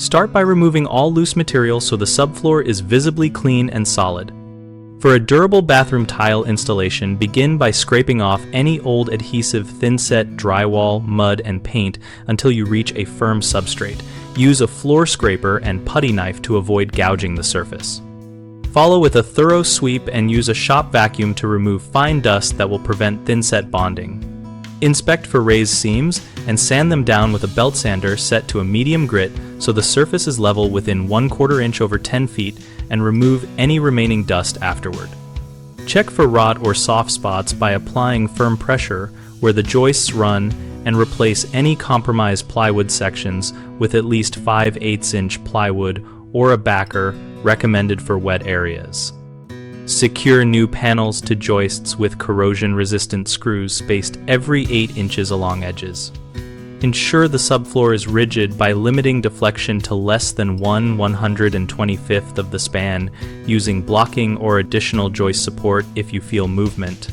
Start by removing all loose material so the subfloor is visibly clean and solid. For a durable bathroom tile installation, begin by scraping off any old adhesive thinset, drywall, mud, and paint until you reach a firm substrate. Use a floor scraper and putty knife to avoid gouging the surface. Follow with a thorough sweep and use a shop vacuum to remove fine dust that will prevent thinset bonding. Inspect for raised seams and sand them down with a belt sander set to a medium grit so the surface is level within 1/4 inch over 10 feet, and remove any remaining dust afterward. Check for rot or soft spots by applying firm pressure where the joists run, and replace any compromised plywood sections with at least 5/8 inch plywood or a backer recommended for wet areas. Secure new panels to joists with corrosion-resistant screws spaced every 8 inches along edges. Ensure the subfloor is rigid by limiting deflection to less than 1/125th of the span, using blocking or additional joist support if you feel movement.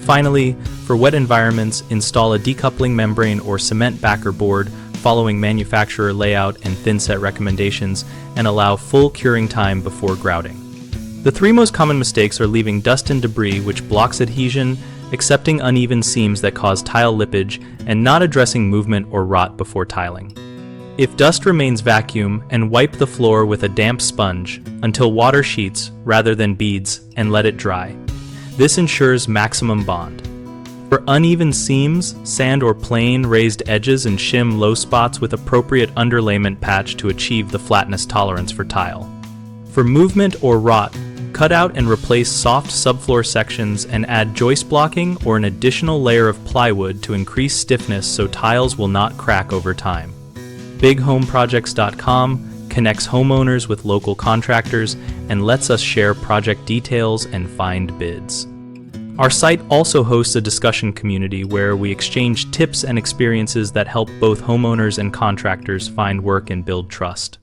Finally, for wet environments, install a decoupling membrane or cement backer board following manufacturer layout and thinset recommendations, and allow full curing time before grouting. The three most common mistakes are leaving dust and debris which blocks adhesion, accepting uneven seams that cause tile lippage, and not addressing movement or rot before tiling. If dust remains, vacuum and wipe the floor with a damp sponge until water sheets rather than beads, and let it dry. This ensures maximum bond. For uneven seams, sand or plain raised edges and shim low spots with appropriate underlayment patch to achieve the flatness tolerance for tile. For movement or rot, cut out and replace soft subfloor sections and add joist blocking or an additional layer of plywood to increase stiffness so tiles will not crack over time. BigHomeProjects.com connects homeowners with local contractors and lets us share project details and find bids. Our site also hosts a discussion community where we exchange tips and experiences that help both homeowners and contractors find work and build trust.